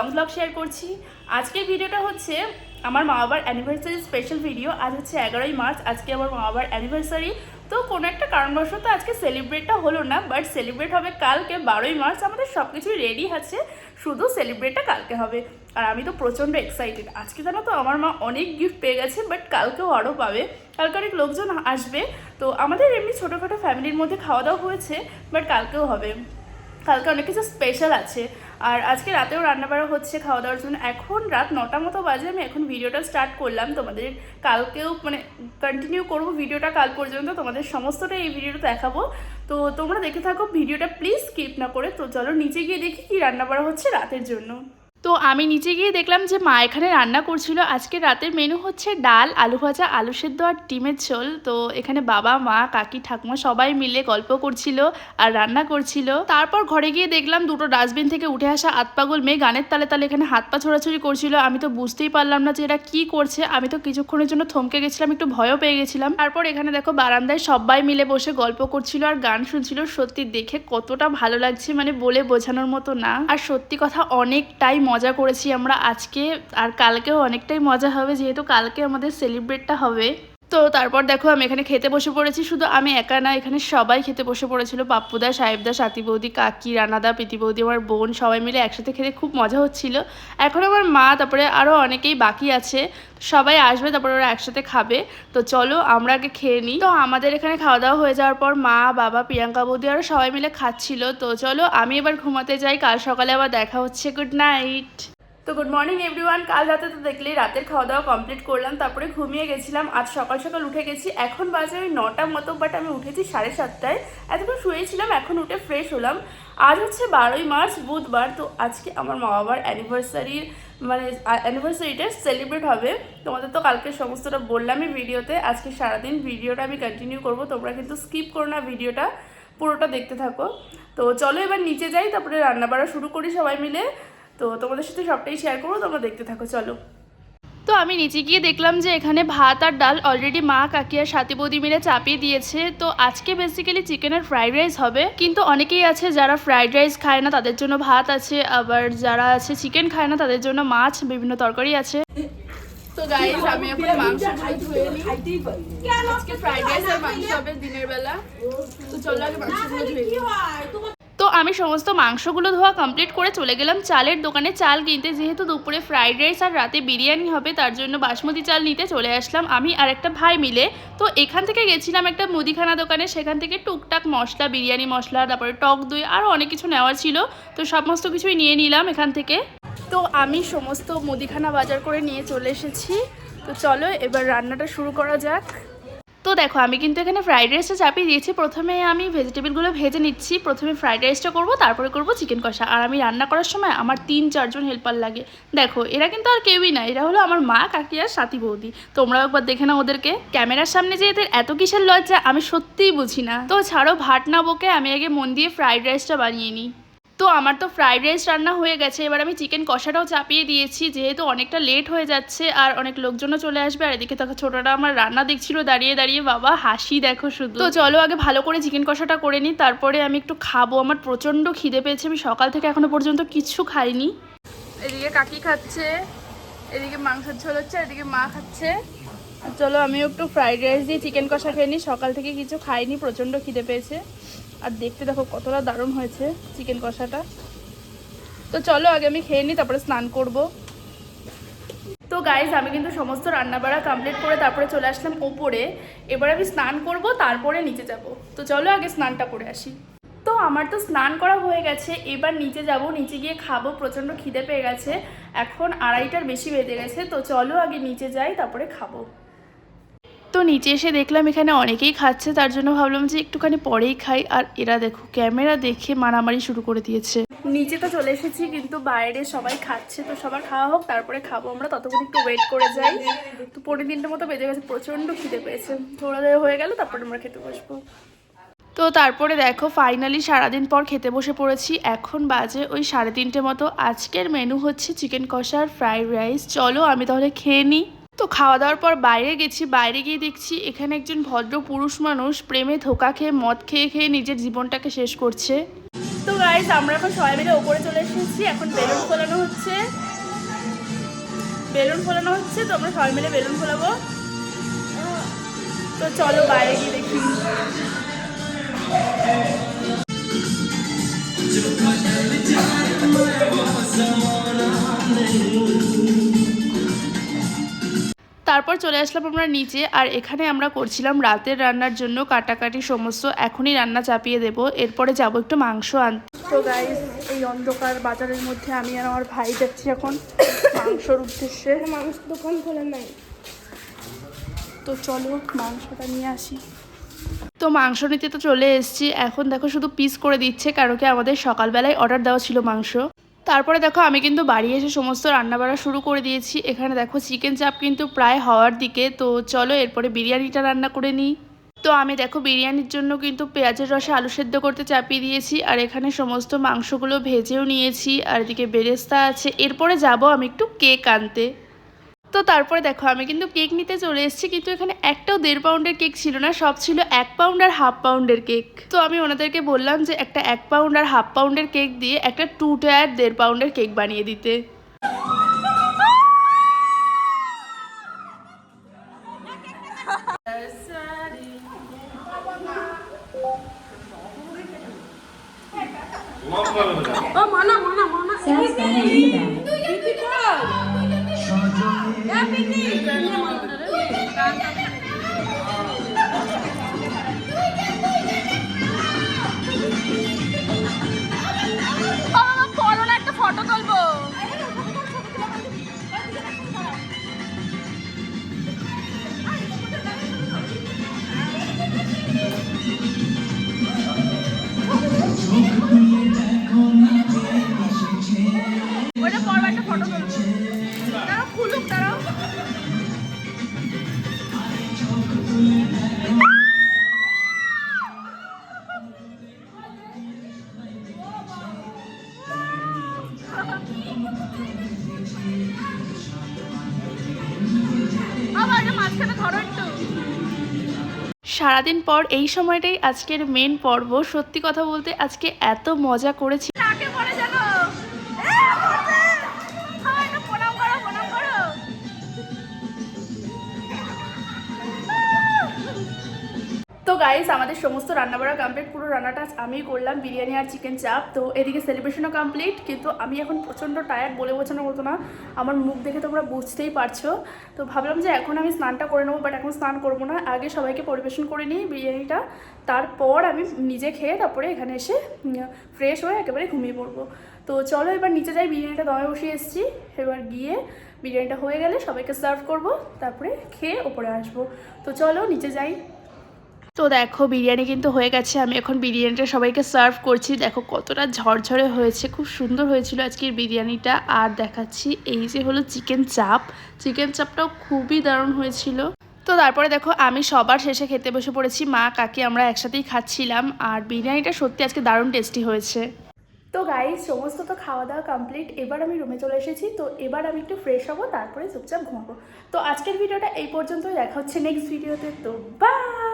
Long blog share করছি। আজকের ভিডিওটা হচ্ছে আমার মা বাবার অ্যানিভার্সারি স্পেশাল ভিডিও। আজ হচ্ছে 11ই মার্চ, আজকে আমার মা বাবার অ্যানিভার্সারি। তো কোনো একটা কারণবশত আজকে সেলিব্রেটটা হলো না, বাট সেলিব্রেট হবে কালকে 12ই মার্চ। আমাদের সব কিছুই রেডি আছে, শুধু সেলিব্রেটটা কালকে হবে। আর আমি তো প্রচণ্ড এক্সাইটেড। আজকে জানো তো আমার মা অনেক গিফট পেয়ে গেছে, বাট কালকেও আরও পাবে। কালকে অনেক লোকজন আসবে। তো আমাদের এমনি ছোটোখাটো ফ্যামিলির মধ্যে খাওয়া দাওয়া হয়েছে, বাট কালকেও হবে। কালকে অনেক কিছু স্পেশাল আছে। আর আজকে রাতেও রান্নাবাড়া হচ্ছে খাওয়া দাওয়ার জন্য। এখন রাত 9টা মতো বাজে, আমি এখন ভিডিওটা স্টার্ট করলাম। তোমাদের কালকেও কন্টিনিউ করবো ভিডিওটা কাল পর্যন্ত, তোমাদের সমস্তটা এই ভিডিওটা দেখাবো। তো তোমরা দেখে থাকো ভিডিওটা, প্লিজ স্কিপ না করে। তো চলো নিচে গিয়ে দেখি কি রান্নাবাড়া হচ্ছে রাতের জন্য। তো আমি নিচে গিয়ে দেখলাম যে মা এখানে রান্না করছিল। আজকে রাতের মেনু হচ্ছে ডাল, আলু ভাজা, আলু সেদ্ধ আর ডিমের ঝোল। তো এখানে বাবা, মা, কাকি, ঠাকুমা সবাই মিলে গল্প করছিল আর রান্না করছিল। তারপর ঘরে গিয়ে দেখলাম দুটো ডাস্টবিন থেকে উঠে আসা আতপাগল মেয়ে গানের তালে তালে এখানে হাত পা ছোড়াছুড়ি করছিল। আমি তো বুঝতেই পারলাম না যে এরা কি করছে। আমি তো কিছুক্ষণের জন্য থমকে গেছিলাম, একটু ভয়ও পেয়ে গেছিলাম। তারপর এখানে দেখো বারান্দায় সবাই মিলে বসে গল্প করছিল আর গান শুনছিল। সত্যি দেখে কতটা ভালো লাগছে, বলে বোঝানোর মতো না। আর সত্যি কথা অনেকটাই মজা করেছি আমরা আজকে, আর কালকেও অনেকটাই মজা হবে, যেহেতু কালকে আমাদের সেলিব্রেটটা হবে। তো তারপর দেখো আমি এখানে খেতে বসে পড়েছি। শুধু আমি একা না, এখানে সবাই খেতে বসে পড়েছিল। পাপ্পুদা, সাহেবদা, সাথী বৌদি, কাকি, রানাদা, প্রীতি বৌদি, আমার বোন, সবাই মিলে একসাথে খেতে খুব মজা হচ্ছিল। এখন আমার মা, তারপরে আরও অনেকেই বাকি আছে, সবাই আসবে, তারপরে ওরা একসাথে খাবে। তো চলো আমরা আগে খেয়ে নিই। তো আমাদের এখানে খাওয়া দাওয়া হয়ে যাওয়ার পর মা, বাবা, প্রিয়াঙ্কা বৌদি আরও সবাই মিলে খাচ্ছিল। তো চলো আমি এবার ঘুমাতে যাই, কাল সকালে আবার দেখা হচ্ছে। Good night. তো গুড মর্নিং এভরিওয়ান। কাল রাতে তো দেখলে রাতের খাওয়া দাওয়া কমপ্লিট করলাম, তারপরে ঘুমিয়ে গেছিলাম। আজ সকাল সকাল উঠে গেছি। এখন বাজে ওই 9টা মতো, বাট আমি উঠেছি 7:30টায়। এতক্ষণ শুয়েছিলাম, এখন উঠে ফ্রেশ হলাম। আজ হচ্ছে 12ই মার্চ, বুধবার। তো আজকে আমার মা বাবার অ্যানিভার্সারিটা সেলিব্রেট হবে। তোমাদের তো কালকে সমস্তটা বললামই ভিডিওতে। আজকে সারাদিন ভিডিওটা আমি কন্টিনিউ করব, তোমরা কিন্তু স্কিপ করো না, ভিডিওটা পুরোটা দেখতে থাকো। তো চলো এবার নিচে যাই, তারপরে রান্নাবাড়া শুরু করি সবাই মিলে। তো তোমাদের সাথে সবটাই শেয়ার করবো, তোমরা দেখতে থাকো চলো। তো আমি নিচে গিয়ে দেখলাম যে এখানে ভাত আর ডাল অলরেডি মা, কাকি আর সাথী বৌদি মিলে চাপিয়ে দিয়েছে। তো আজকে বেসিক্যালি চিকেনের ফ্রাইড রাইস হবে, কিন্তু অনেকেই আছে যারা ফ্রাইড রাইস খায় না, তাদের জন্য ভাত আছে। আবার যারা আছে চিকেন খায় না, তাদের জন্য মাছ, বিভিন্ন তরকারি আছে। তো গাইস আমি এখন মাংসগুলো ধুয়ে নিই। আজকে ফ্রাইড রাইস আর মাংস হবে দিনের বেলা। তো চলো আগে মাংসগুলো ধুয়ে নিই। তো আমি সমস্ত মাংসগুলো ধোয়া কমপ্লিট করে চলে গেলাম চালের দোকানে চাল কিনতে। যেহেতু দুপুরে ফ্রাইড রাইস আর রাতে বিরিয়ানি হবে, তার জন্য বাসমতি চাল নিতে চলে আসলাম আমি আর একটা ভাই মিলে। তো এখান থেকে গেছিলাম একটা মুদিখানা দোকানে, সেখান থেকে টুকটাক মশলা, বিরিয়ানি মশলা, তারপরে টক দই, আরও অনেক কিছু নেওয়ার ছিল। তো সমস্ত কিছুই নিয়ে নিলাম এখান থেকে। তো আমি সমস্ত মুদিখানা বাজার করে নিয়ে চলে এসেছি। তো চলো এবার রান্নাটা শুরু করা যাক। তো দেখো আমি কিন্তু এখানে ফ্রাইড রাইসটা চাপিয়ে দিয়েছি। প্রথমে আমি ভেজিটেবলগুলো ভেজে নিচ্ছি। প্রথমে ফ্রাইড রাইসটা করবো, তারপরে করবো চিকেন কষা। আর আমি রান্না করার সময় আমার 3-4 জন হেল্পার লাগে। দেখো এরা কিন্তু আর কেউই না, এরা হলো আমার মা, কাকি আর সাথী বৌদি। তোমরাও একবার দেখে নাও ওদেরকে। ক্যামেরার সামনে যে এদের এত কিসের লজ্জা আমি সত্যিই বুঝি না। তো ছাড়ো ভাট না বকে, আমি আগে মন দিয়ে ফ্রাইড রাইসটা বানিয়ে নিই। তো আমার তো ফ্রাইড রাইস রান্না হয়ে গেছে। এবার আমি চিকেন কষাটাও চাপিয়ে দিয়েছি, যেহেতু অনেকটা লেট হয়ে যাচ্ছে আর অনেক লোকজনও চলে আসবে। আর এদিকে দেখো ছোটটা আমার রান্না দেখছিল দাঁড়িয়ে দাঁড়িয়ে, বাবা হাসি দেখো শুধু। তো চলো আগে ভালো করে চিকেন কষাটা করে নিই, তারপরে আমি একটু খাবো। আমার প্রচণ্ড খিদে পেয়েছে, আমি সকাল থেকে এখনো পর্যন্ত কিচ্ছু খাইনি। এদিকে কাকি খাচ্ছে, এদিকে মাংসের ঝোল হচ্ছে, এদিকে মা খাচ্ছে। চলো আমিও একটু ফ্রাইড রাইস দিয়ে চিকেন কষা খেয়ে নিই। সকাল থেকে কিছু খাইনি, প্রচণ্ড খিদে পেয়েছে। আর দেখতে দেখো কতটা দারুণ হয়েছে চিকেন কষাটা। তো চলো আগে আমি খেয়ে নিই, তারপরে স্নান করব। তো গাইজ আমি কিন্তু সমস্ত রান্নাবাড়া কমপ্লিট করে তারপরে চলে আসলাম ওপরে। এবার আমি স্নান করব, তারপরে নিচে যাব। তো চলো আগে স্নানটা করে আসি। তো আমার তো স্নান করা হয়ে গেছে, এবার নিচে যাব, নিচে গিয়ে খাবো। প্রচণ্ড খিদে পেয়ে গেছে, এখন 2:30টার বেশি বেজে গেছে। তো চলো আগে নিচে যাই, তারপরে খাবো। তো নিচে এসে দেখলাম এখানে অনেকেই খাচ্ছে, তার জন্য ভাবলাম যে একটুখানি পরেই খাই। আর এরা দেখো ক্যামেরা দেখে মারামারি শুরু করে দিয়েছে। নিচে তো চলে এসেছি, কিন্তু বাইরে সবাই খাচ্ছে। তো সবার খাওয়া হোক, তারপরে খাবো আমরা। ততক্ষণ একটু ওয়েট করে যাই। তো 2:45টার মতো বেজে গেছে, প্রচণ্ড খিদে পেয়েছে। থোড়া দেরি হয়ে গেল, তারপরে আমরা খেতে বসবো। তো তারপরে দেখো ফাইনালি সারাদিন পর খেতে বসে পড়েছি। এখন বাজে ওই 3:30 মতো। আজকের মেনু হচ্ছে চিকেন কষা আর ফ্রাইড রাইস। চলো আমি তাহলে খেয়ে নিই। তো খাওয়া দাওয়ার পর বাইরে গেছি, বাইরে গিয়ে দেখছি এখানে একজন ভদ্র পুরুষ মানুষ প্রেমে ধোঁকা খেয়ে মদ খেয়ে খেয়ে নিজের জীবনটাকে শেষ করছে। তো গাইস আমরা এখন সবাই মিলে ওপরে চলে এসেছি, এখন বেলুন ফোলানো হচ্ছে। তো আমরা সবাই মিলে বেলুন ফোলাবো। তো চলো বাইরে গিয়ে দেখি। তারপর চলে আসলাম আমরা নিচে, আর এখানে আমরা করছিলাম রাতের রান্নার জন্য কাটাকাটি সমস্ত। এখনই রান্না চাপিয়ে দেব, এরপরে যাব একটু মাংস আনতে। তো গাইস এই অন্ধকার বাজারের মধ্যে আমি আর আমার ভাই যাচ্ছি এখন মাংসর উদ্দেশ্যে। মাংস দোকান খোলা নাই, তো চলো মাংসটা নিয়ে আসি। তো মাংস নিতে তো চলে এসেছি, এখন দেখো শুধু পিস করে দিচ্ছে, কারণ কি আমাদের সকালবেলায় অর্ডার দেওয়া ছিল মাংস। তারপরে দেখো আমি কিন্তু বাড়ি এসে সমস্ত রান্নাবাড়া শুরু করে দিয়েছি। এখানে দেখো চিকেন চাপ কিন্তু প্রায় হওয়ার দিকে। তো চলো এরপরে বিরিয়ানিটা রান্না করে নিই। তো আমি দেখো বিরিয়ানির জন্য কিন্তু পেঁয়াজের রসে আলু সেদ্ধ করতে চাপিয়ে দিয়েছি, আর এখানে সমস্ত মাংসগুলো ভেজেও নিয়েছি, আর এদিকে বেরেস্তা আছে। এরপরে যাব আমি একটু কেক আনতে। তো তারপরে দেখো আমি কিন্তু কেক নিতে চলে এসেছি, কিন্তু এখানে একটাও 1.5 পাউন্ডের কেক ছিল না, সব ছিল 1 পাউন্ড আর 1/2 পাউন্ডের কেক। তো আমি ওনাদেরকে বললাম যে একটা 1 পাউন্ড আর 1/2 পাউন্ডের কেক দিয়ে একটা 2 টায়ার 1.5 পাউন্ডের কেক বানিয়ে দিতে। একটা ফটো তুলবো। ওটা পরবো, একটা ফটো তুলবো। তারাও খুলুক, তারাও। সারাদিন পর এই সময়টাই আজকের মেন পর্ব। সত্যি কথা বলতে আজকে এত মজা করেছি। তো গাইস আমাদের সমস্ত রান্নাবাড়া কমপ্লিট, পুরো রান্নাটা আমি করলাম, বিরিয়ানি আর চিকেন চাপ। তো এদিকে সেলিব্রেশনও কমপ্লিট, কিন্তু আমি এখন প্রচণ্ড টায়ার্ড, বলে বোঝানোর মতো না। আমার মুখ দেখে তোমরা বুঝতেই পারছো। তো ভাবলাম যে এখন আমি স্নানটা করে নেবো, বাট এখন স্নান করবো না, আগে সবাইকে পরিবেশন করে নিই বিরিয়ানিটা, তারপর আমি নিজে খেয়ে তারপরে এখানে এসে ফ্রেশ হয়ে একেবারে ঘুমিয়ে পড়বো। তো চলো এবার নিচে যাই, বিরিয়ানিটা দমে বসিয়ে এসেছি। এবার গিয়ে বিরিয়ানিটা হয়ে গেলে সবাইকে সার্ভ করব, তারপরে খেয়ে ওপরে আসবো। তো চলো নিচে যাই। তো দেখো বিরিয়ানি কিন্তু হয়ে গেছে, আমি এখন বিরিয়ানিটা সবাইকে সার্ভ করছি। দেখো কতটা ঝরঝরে হয়েছে, খুব সুন্দর হয়েছিল আজকের বিরিয়ানিটা। আর দেখাচ্ছি এই যে হলো চিকেন চাপটাও খুবই দারুণ হয়েছিল। তো তারপরে দেখো আমি সবার শেষে খেতে বসে পড়েছি, মা কাকি আমরা একসাথেই খাচ্ছিলাম, আর বিরিয়ানিটা সত্যি আজকে দারুণ টেস্টি হয়েছে। তো গাইস সমস্ত তো খাওয়া দাওয়া কমপ্লিট, এবার আমি রুমে চলে এসেছি। তো এবার আমি একটু ফ্রেশ হবো, তারপরে চুপচাপ ঘুমাবো। তো আজকের ভিডিওটা এই পর্যন্তই, দেখা হচ্ছে নেক্সট ভিডিওতে। তো বাই।